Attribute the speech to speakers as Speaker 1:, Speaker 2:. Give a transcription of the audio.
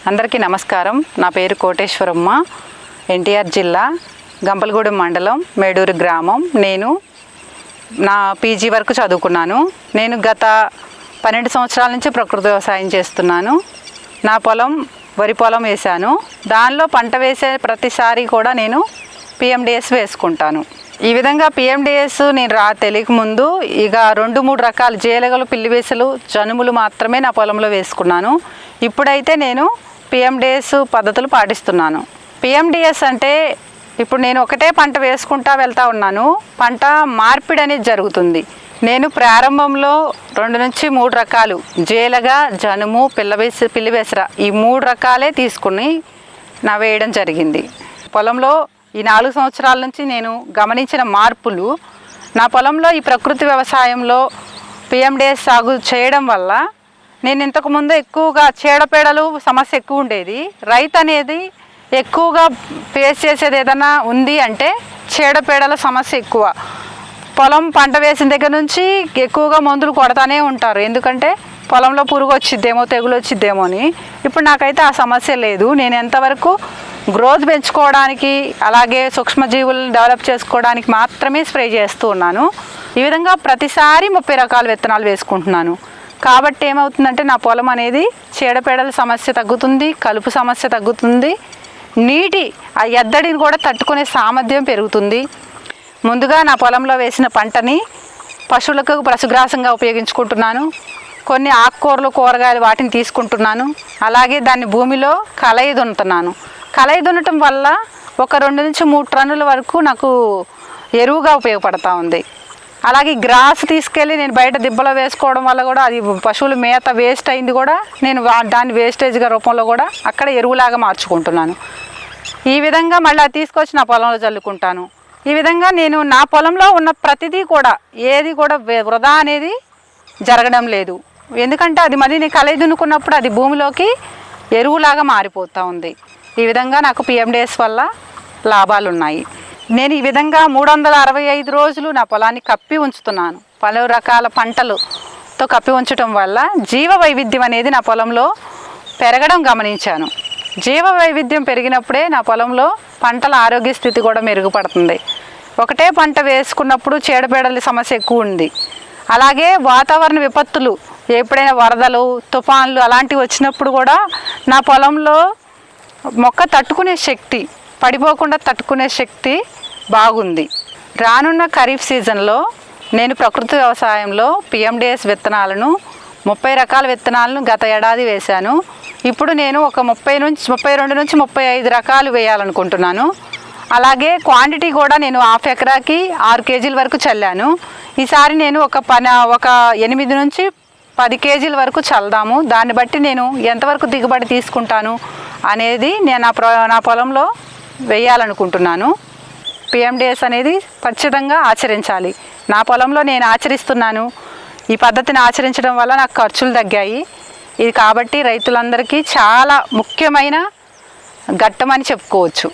Speaker 1: అందరికీ నమస్కారం. నా పేరు కోటేశ్వరమ్మ. ఎన్టీఆర్ జిల్లా గంపలగూడెం మండలం మేడూరు గ్రామం. నేను నా పీజీ వరకు చదువుకున్నాను. నేను గత 12 సంవత్సరాల నుంచి ప్రకృతి వ్యవసాయం చేస్తున్నాను. నా పొలం వరి పొలం వేశాను. దానిలో పంట వేసే ప్రతిసారి కూడా నేను పిఎండిఎస్ వేసుకుంటాను. ఈ విధంగా పిఎండిఎస్ నేను తెలియకముందు ఇక 2-3 రకాల జీలగలు, పిల్లివేసలు, జనుములు మాత్రమే నా పొలంలో వేసుకున్నాను. ఇప్పుడైతే నేను పిఎండిఎస్ పద్ధతులు పాటిస్తున్నాను. పిఎండిఎస్ అంటే ఇప్పుడు నేను ఒకటే పంట వేసుకుంటా వెళ్తూ ఉన్నాను. పంట మార్పిడి అనేది జరుగుతుంది. నేను ప్రారంభంలో 2 నుంచి 3 రకాలు జీలగ, జనుము, పిల్లివేసర ఈ 3 రకాలే తీసుకుని వేయడం జరిగింది. పొలంలో ఈ 4 సంవత్సరాల నుంచి నేను గమనించిన మార్పులు, నా పొలంలో ఈ ప్రకృతి వ్యవసాయంలో పిఎండిఎస్ సాగు చేయడం వల్ల నేను ఇంతకుముందు ఎక్కువగా చీడపీడలు సమస్య ఎక్కువ ఉండేది. రైతు అనేది ఎక్కువగా ఫేస్ చేసేది ఏదైనా ఉంది అంటే చీడపీడల సమస్య ఎక్కువ. పొలం పంట వేసిన దగ్గర నుంచి ఎక్కువగా మందులు కొడతానే ఉంటారు. ఎందుకంటే పొలంలో పురుగు వచ్చిద్దేమో, తెగులు వచ్చిద్దేమో అని. ఇప్పుడు నాకైతే ఆ సమస్య లేదు. నేను ఎంతవరకు గ్రోత్ పెంచుకోవడానికి, అలాగే సూక్ష్మజీవులను డెవలప్ చేసుకోవడానికి మాత్రమే స్ప్రే చేస్తూ ఉన్నాను. ఈ విధంగా ప్రతిసారి 30 రకాల విత్తనాలు వేసుకుంటున్నాను. కాబట్టి ఏమవుతుందంటే నా పొలం అనేది చీడపీడల సమస్య తగ్గుతుంది, కలుపు సమస్య తగ్గుతుంది, నీటి ఆ ఎద్దడిని కూడా తట్టుకునే సామర్థ్యం పెరుగుతుంది. ముందుగా నా పొలంలో వేసిన పంటని పశువులకు పశుగ్రాసంగా ఉపయోగించుకుంటున్నాను. కొన్ని ఆకుకూరలు, కూరగాయలు వాటిని తీసుకుంటున్నాను. అలాగే దాన్ని భూమిలో కలయి దున్నుతున్నాను. కలయి దున్నటం వల్ల ఒక 2 నుంచి 3 టన్నుల వరకు నాకు ఎరువుగా ఉపయోగపడతా ఉంది. అలాగే గ్రాస్ తీసుకెళ్ళి నేను బయట దిబ్బలో వేసుకోవడం వల్ల కూడా అది పశువుల మేత వేస్ట్ అయింది కూడా నేను దాన్ని వేస్టేజ్గా రూపంలో కూడా అక్కడ ఎరువులాగా మార్చుకుంటున్నాను. ఈ విధంగా మళ్ళీ తీసుకొచ్చి నా పొలంలో చల్లుకుంటాను. ఈ విధంగా నేను నా పొలంలో ఉన్న ప్రతిదీ కూడా ఏది కూడా వృధా అనేది జరగడం లేదు. ఎందుకంటే అది మళ్ళీ నేను కలయి దున్నుకున్నప్పుడు అది భూమిలోకి ఎరువులాగా మారిపోతూ ఉంది. ఈ విధంగా నాకు పిఎండిఎస్ వల్ల లాభాలు ఉన్నాయి. నేను ఈ విధంగా 365 రోజులు నా పొలాన్ని కప్పి ఉంచుతున్నాను. పలు రకాల పంటలతో కప్పి ఉంచడం వల్ల జీవ వైవిధ్యం అనేది నా పొలంలో పెరగడం గమనించాను. జీవ వైవిధ్యం పెరిగినప్పుడే నా పొలంలో పంటల ఆరోగ్య స్థితి కూడా మెరుగుపడుతుంది. ఒకటే పంట వేసుకున్నప్పుడు చీడపీడల సమస్య ఎక్కువ ఉంది. అలాగే వాతావరణ విపత్తులు, ఎప్పుడైనా వరదలు, తుఫాన్లు అలాంటివి వచ్చినప్పుడు కూడా నా పొలంలో మొక్క తట్టుకునే శక్తి, పడిపోకుండా తట్టుకునే శక్తి బాగుంది. రానున్న ఖరీఫ్ సీజన్లో నేను ప్రకృతి వ్యవసాయంలో పిఎండిఎస్ విత్తనాలను 30 రకాల విత్తనాలను గత ఏడాది వేశాను. ఇప్పుడు నేను ఒక 32 నుంచి 35 రకాలు వేయాలనుకుంటున్నాను. అలాగే క్వాంటిటీ కూడా నేను 1/2 ఎకరాకి 6 కేజీల వరకు చల్లాను. ఈసారి నేను ఒక 8 నుంచి 10 కేజీల వరకు చల్దాము. దాన్ని బట్టి నేను ఎంతవరకు దిగుబడి తీసుకుంటాను అనేది నేను నా పొలంలో వేయాలనుకుంటున్నాను. పిఎండిఎస్ అనేది ఖచ్చితంగా ఆచరించాలి. నా పొలంలో నేను ఆచరిస్తున్నాను. ఈ పద్ధతిని ఆచరించడం వల్ల నాకు ఖర్చులు తగ్గాయి. ఇది కాబట్టి రైతులందరికీ చాలా ముఖ్యమైన ఘట్టమని చెప్పుకోవచ్చు.